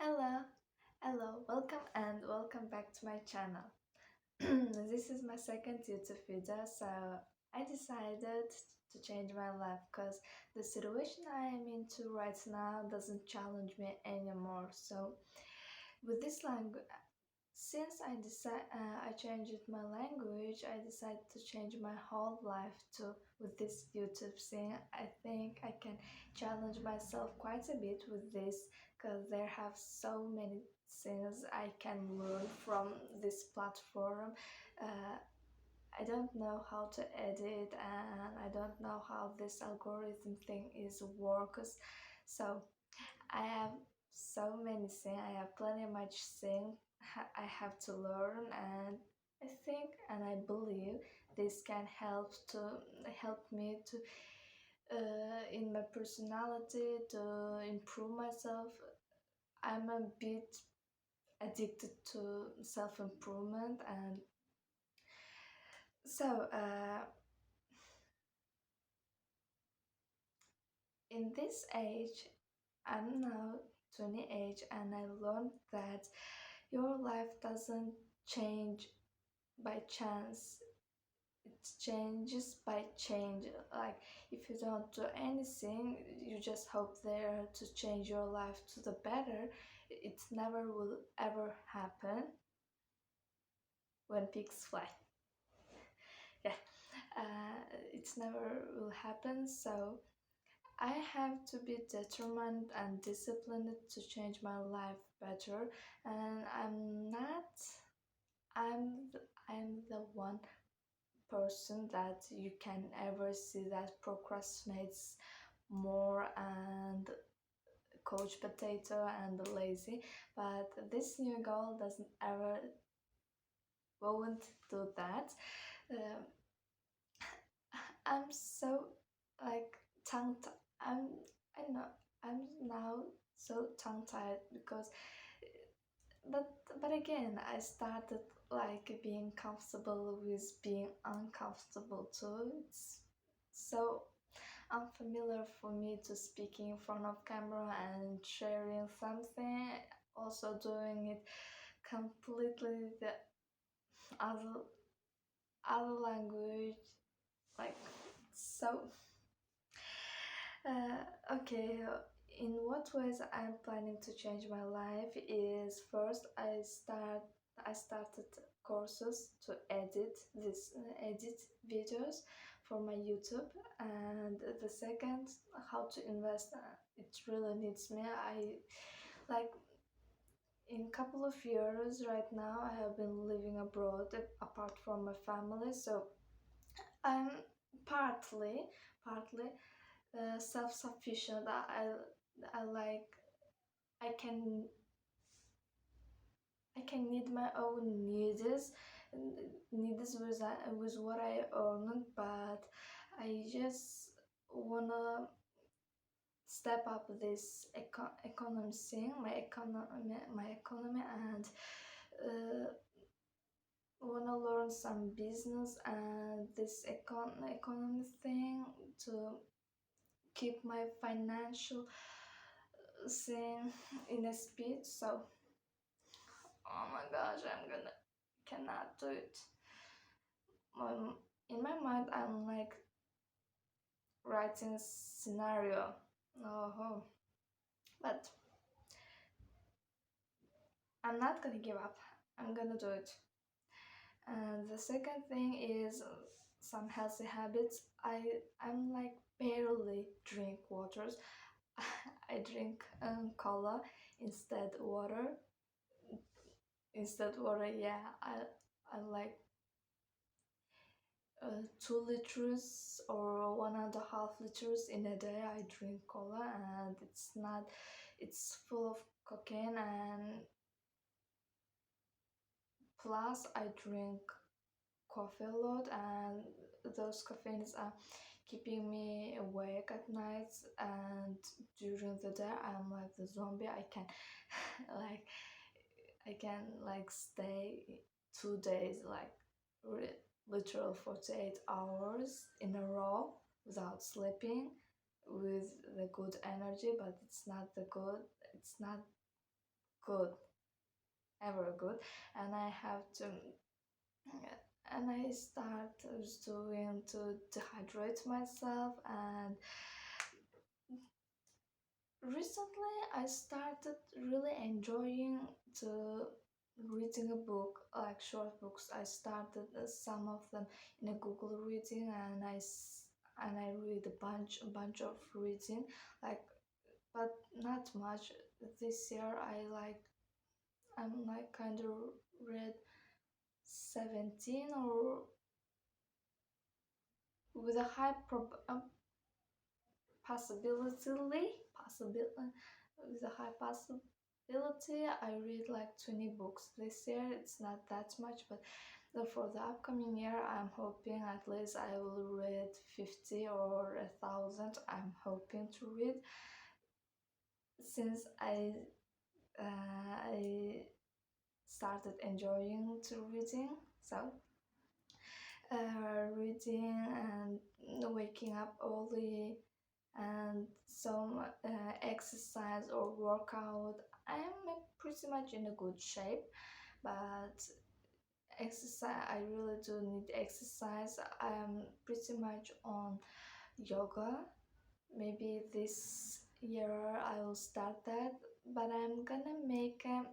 Hello, welcome back to my channel. This is my second YouTube video, so I decided to change my life because the situation I am into right now doesn't challenge me anymore. So with this language, since I changed my language, I decided to change my whole life too with this YouTube thing. I think I can challenge myself quite a bit with this because there have so many things I can learn from this platform. Uh, I don't know how to edit and I don't know how this algorithm thing is works. So I have so many things. I have plenty much thing I have to learn, and I think and I believe this can help me to in my personality to improve myself. I'm a bit addicted to self improvement, and so in this age, I'm now 28, and I learned that your life doesn't change by chance. It changes by change. Like if you don't do anything, you just hope there to change your life to the better. It never will ever happen. When pigs fly, yeah, it never will happen. So I have to be determined and disciplined to change my life better, and i'm I'm the one person that you can ever see that procrastinates more and coach potato and lazy. But this new goal doesn't ever won't do that. um, I'm so like tongue t- I'm I know I'm now so tongue tied because but but again I started like being comfortable with being uncomfortable too. It's so unfamiliar for me to speak in front of camera and sharing something, also doing it completely the other other language, like so. Okay, in what ways I'm planning to change my life is first I started courses to edit videos for my YouTube, and the second how to invest. It really needs me. I like in couple of years right now I have been living abroad apart from my family, so I'm partly self-sufficient. I like I can I can need my own needs with what I earn, but I just wanna step up this economy thing, my economy, and uh, wanna learn some business and this economy thing to keep my financial thing in a speed. So oh my gosh, I'm gonna cannot do it. um, in my mind I'm like writing scenario. Oh, but I'm not gonna give up. I'm gonna do it. And the second thing is some healthy habits. I'm like barely drink waters. I drink cola instead water. Yeah. I like 2 liters or 1.5 liters in a day. I drink cola, and it's full of cocaine, and plus I drink coffee a lot, and those caffeines are keeping me awake at night, and during the day I'm like the zombie. I can like stay 2 days like literal 48 hours in a row without sleeping with the good energy, but it's not good, ever good, and I have to, and I start doing to dehydrate myself. And recently I started really enjoying to reading a book, like short books. I started some of them in a Google reading, and and I read a bunch of reading, like, but not much. This year I'm like kind of read 17, or with a high possibility, with a high possibility, I read like 20 books this year. It's not that much, but for the upcoming year, I'm hoping at least I will read 50 or 1,000. I'm hoping to read, since I started enjoying to reading. So reading and waking up early, and some exercise or workout. I'm pretty much in a good shape, but exercise, I really do need exercise. I'm pretty much on yoga. Maybe this year I will start that, but I'm gonna make a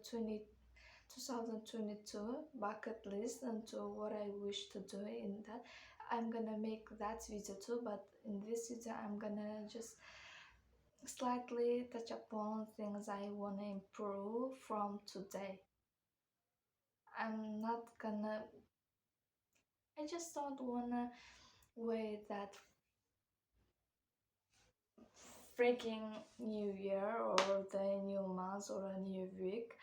2022 bucket list into what I wish to do in that. I'm gonna make that video too, but in this video I'm gonna just slightly touch upon things I wanna improve from today. I'm not gonna, I just don't wanna wait that freaking new year or the new month or a new week.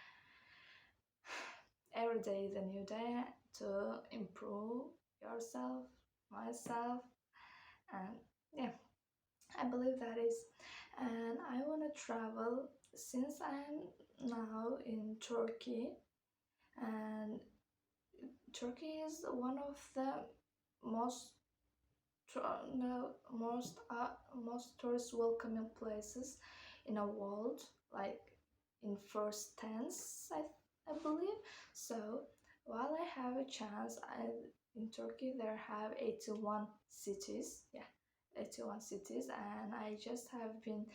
Every day is a new day to improve yourself, myself, and yeah, I believe that is. And I want to travel, since I'm now in Turkey, and Turkey is one of the most no, most tourist welcoming places in the world, like in first tens, I believe. So while I have a chance, in Turkey there have 81 cities, yeah, 81 cities, and I just have been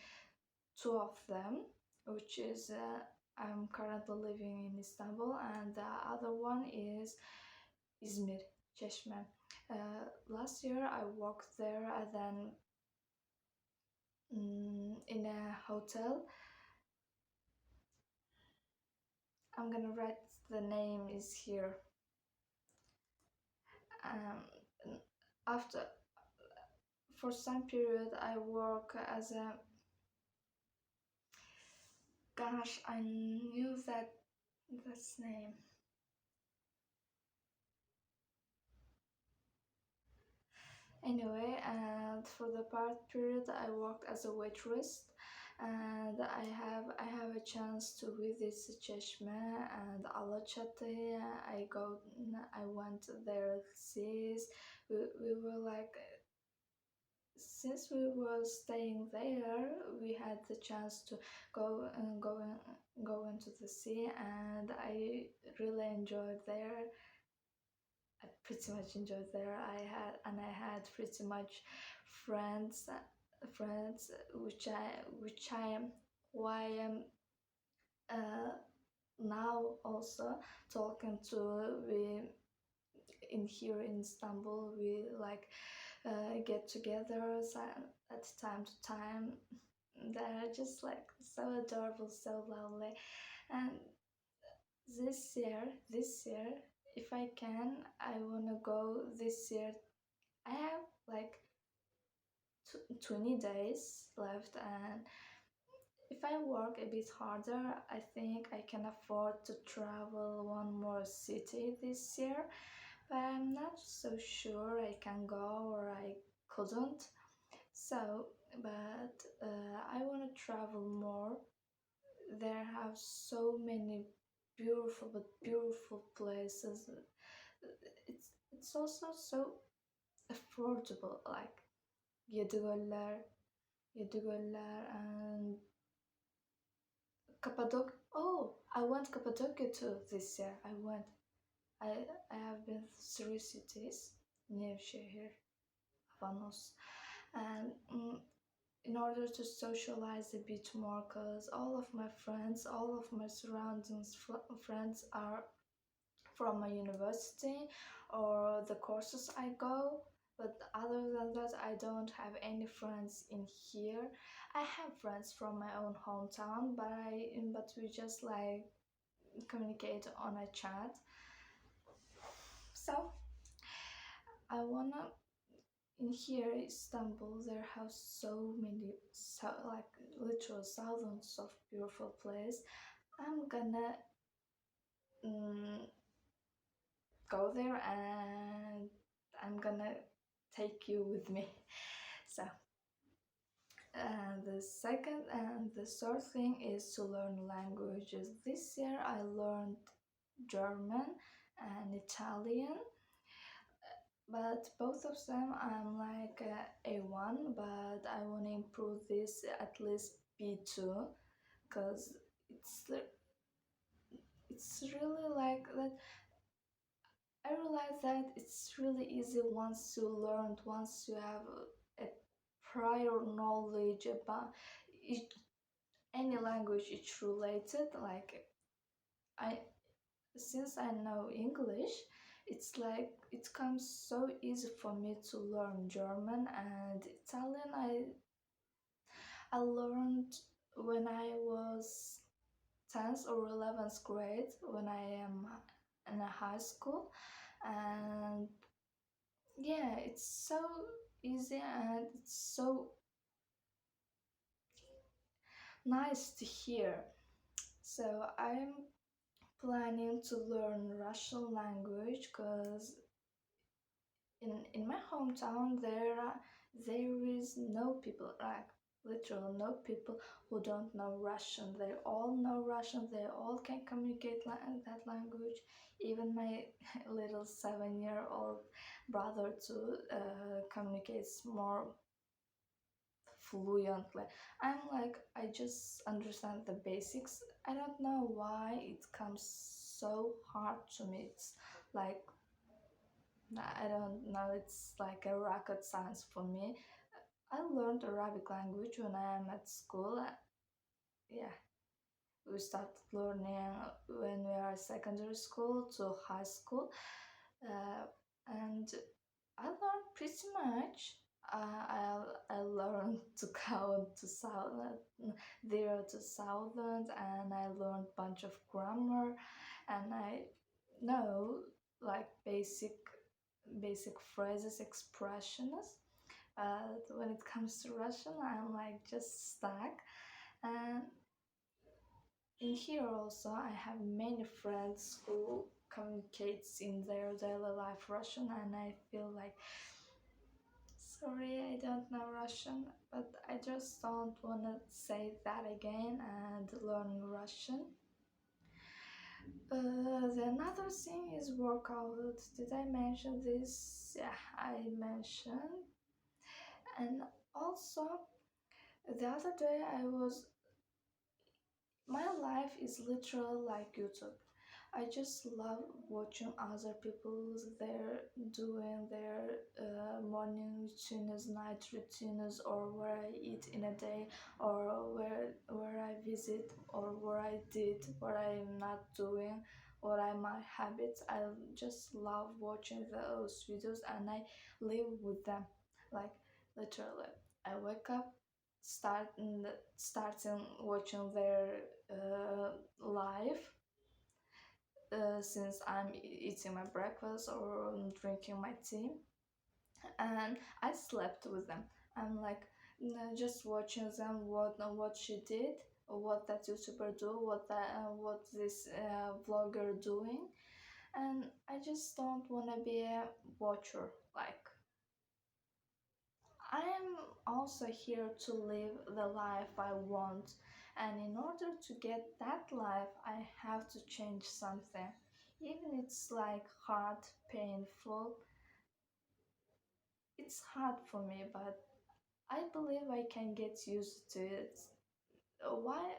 two of them, which is I'm currently living in Istanbul, and the other one is Izmir, Çeşme. Last year I worked there, and then in a hotel. I'm gonna write the name is here. After, for some period I work as a, gosh, I knew that's name. Anyway, and for the part period I worked as a waitress, and I have a chance to visit Çeşme and Alaçatı. I went there seas. We were like, since we were staying there, we had the chance to go into the sea, and I really enjoyed there. I pretty much enjoyed there. I had pretty much friends, which I am why I'm uh, now also talking to. We in here in Istanbul, we like get together at time to time. They're just like so adorable, so lovely. And this year, if I can, I wanna go this year. I have like 20 days left, and if I work a bit harder, I think I can afford to travel one more city this year. But I'm not so sure I can go or I couldn't. So, but I want to travel more. There have so many beautiful places. It's also so affordable, like $7, and Cappadocia. Oh, I went Cappadocia too this year. I I have been to 3 cities near Şehir, Vanos, and in order to socialize a bit more, cause all of my friends, all of my surroundings friends are from my university or the courses I go. But other than that, I don't have any friends in here. I have friends from my own hometown, but we just like communicate on a chat. So I wanna in here Istanbul there have so many like literal thousands of beautiful places. I'm gonna mm, go there and I'm gonna take you with me. So and the second and the third thing is to learn languages. This year I learned German and Italian, but both of them I'm like A1, but I want to improve this at least B2 because it's it's really like that. I realize that it's really easy once you learned, once you have a prior knowledge about each, any language it's related. Like I since I know English, it's like it comes so easy for me to learn German and Italian. I learned when I was 10th or 11th grade when I am in a high school, and yeah, it's so easy and it's so nice to hear. So I'm planning to learn Russian language because in my hometown there is no people like literal no people who don't know Russian. They all know Russian. They all can communicate that language. Even my little 7-year-old brother too communicates more fluently. I'm like I just understand the basics. I don't know why it comes so hard to me. It's like I don't know, it's like a rocket science for me. I learned Arabic language when I am at school. Yeah, we started learning when we are secondary school to high school. Uh, and I learned pretty much. I learned to count to thousand, 0 to 1,000, and I learned bunch of grammar, and I know like basic phrases, expressions. When it comes to Russian, I'm like just stuck. And in here also, I have many friends who communicates in their daily life Russian, and I feel like sorry, I don't know Russian, but I just don't want to say that again and learn Russian. The another thing is workout. Did I mention this? Yeah, I mentioned. And also, the other day I was my life is literal like YouTube. I just love watching other people's they're doing their morning routines, night routines, or where I eat in a day, or where I visit, or where I did, what I'm not doing, what are my habits. I just love watching those videos, and I live with them, like literally. I wake up, starting watching their live since I'm eating my breakfast or drinking my tea, and I slept with them. I'm like just watching them what she did, what that YouTuber do, what this vlogger doing, and I just don't want to be a watcher. Like I am also here to live the life I want, and in order to get that life, I have to change something. Even it's like hard, painful, it's hard for me, but I believe I can get used to it. Why?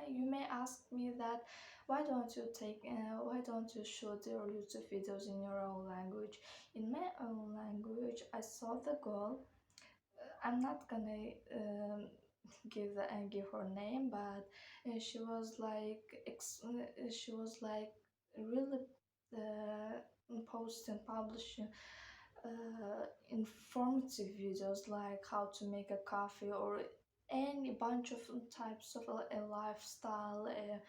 you may ask me that why don't you shoot your YouTube videos in your own language? In my own language, I saw the goal. I'm not gonna give her name, but she was like really posting, publishing informative videos like how to make a coffee or any bunch of types of a lifestyle, a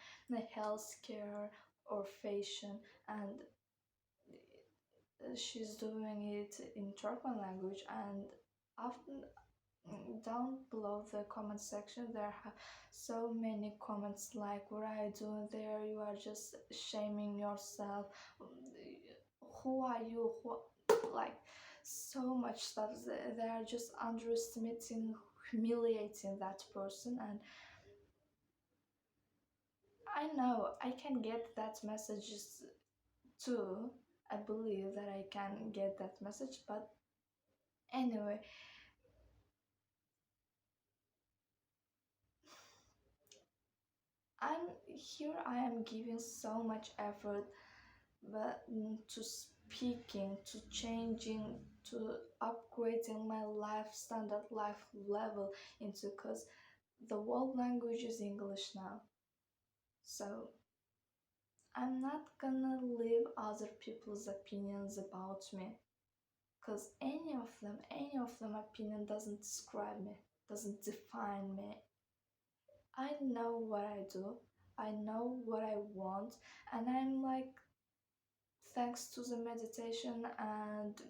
healthcare or fashion, and she's doing it in Turkmen language. And often down below the comment section there are so many comments like, what are you doing there, you are just shaming yourself, who are you, who, like so much stuff. They are just underestimating, humiliating that person. And I know I can get that messages too. I believe that I can get that message, but anyway, I'm here, I am giving so much effort, but to speaking, to changing, to upgrading my life standard, life level into, because the world language is English now. So I'm not gonna leave other people's opinions about me, because any of them opinion doesn't describe me, doesn't define me. I know what I do, I know what I want, and I'm like, thanks to the meditation and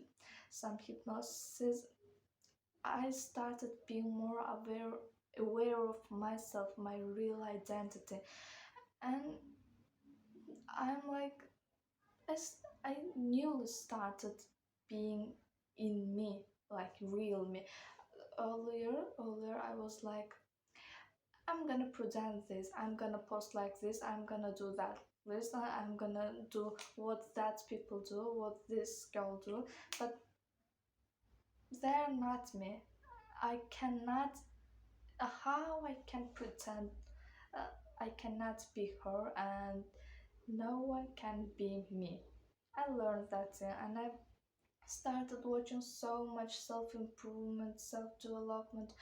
some hypnosis, I started being more aware of myself, my real identity. And I'm like, I newly started being in me, like real me. Earlier I was like, I'm gonna pretend this, I'm gonna post like this, I'm gonna do that this, I'm gonna do what that people do, what this girl do, but they're not me. I cannot, how I can pretend, uh, I cannot be her, and no one can be me. I learned that thing, and I started watching so much self-improvement, self-development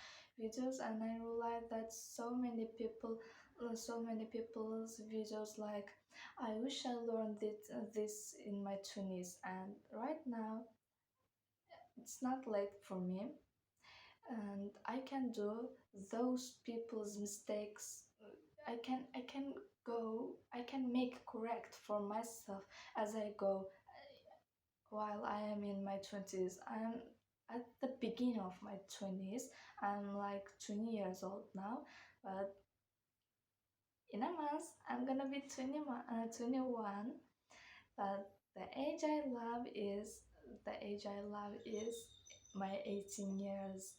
videos, and I realized that so many people's videos like, I wish I learned this in my 20s, and right now it's not late for me, and I can do those people's mistakes. I can make correct for myself as I go. While I am in my 20s, I'm at the beginning of my 20s. I'm like 20 years old now, but in a month I'm gonna be 21. But the age I love is my 18 years.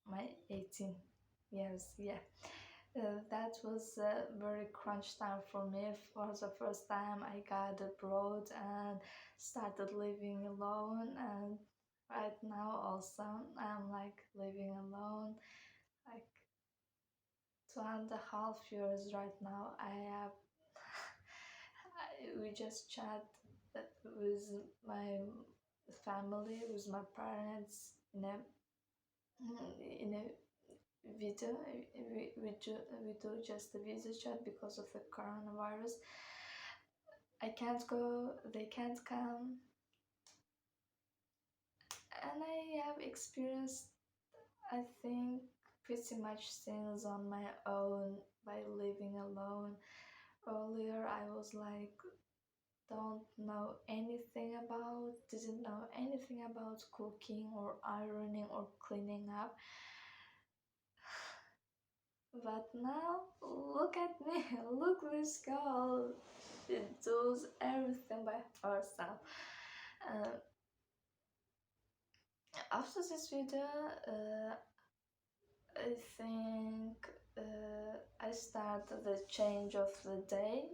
My 18 years, yeah. That was a very crunch time for me. For the first time, I got abroad and started living alone. And right now, also, I'm like living alone. Like 2.5 years right now. I have. We just chat with my family, with my parents in a video. We do just a video chat because of the coronavirus. I can't go, they can't come, and I have experienced, I think, pretty much things on my own by living alone. Earlier I was like, didn't know anything about cooking or ironing or cleaning up. But now, look at me, look this girl. She does everything by herself. Uh, After this video, I think I start the change of the day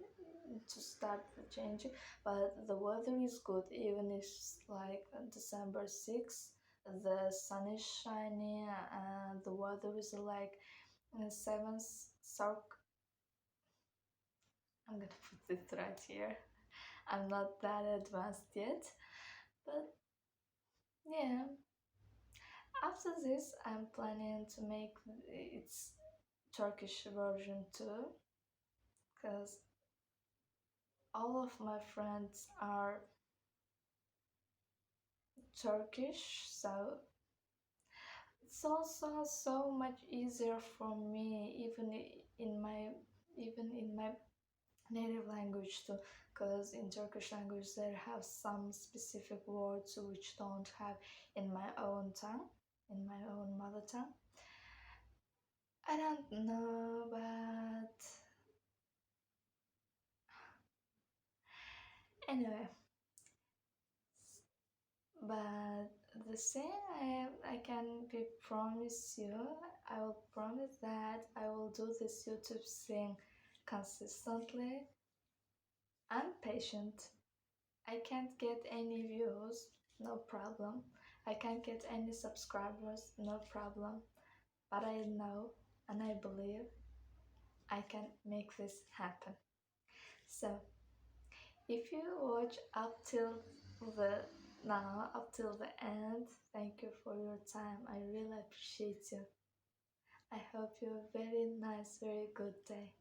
to start the change, but the weather is good, even if it's like December 6th, the sun is shining and the weather is like 7th circle. I'm gonna put it right here. I'm not that advanced yet, but yeah. After this, I'm planning to make its Turkish version too, because all of my friends are Turkish, so it's also so much easier for me, even in my native language too, because in Turkish language there have some specific words which don't have in my own tongue, in my own mother tongue. I don't know, but anyway, but the thing I can promise you, I will promise that I will do this YouTube thing consistently. I'm patient. I can't get any views, no problem. I can't get any subscribers, no problem. But I know and I believe I can make this happen. So, if you watch up till the up till the end, thank you for your time. I really appreciate you. I hope you have a very nice, very good day.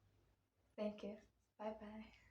Thank you. Bye bye.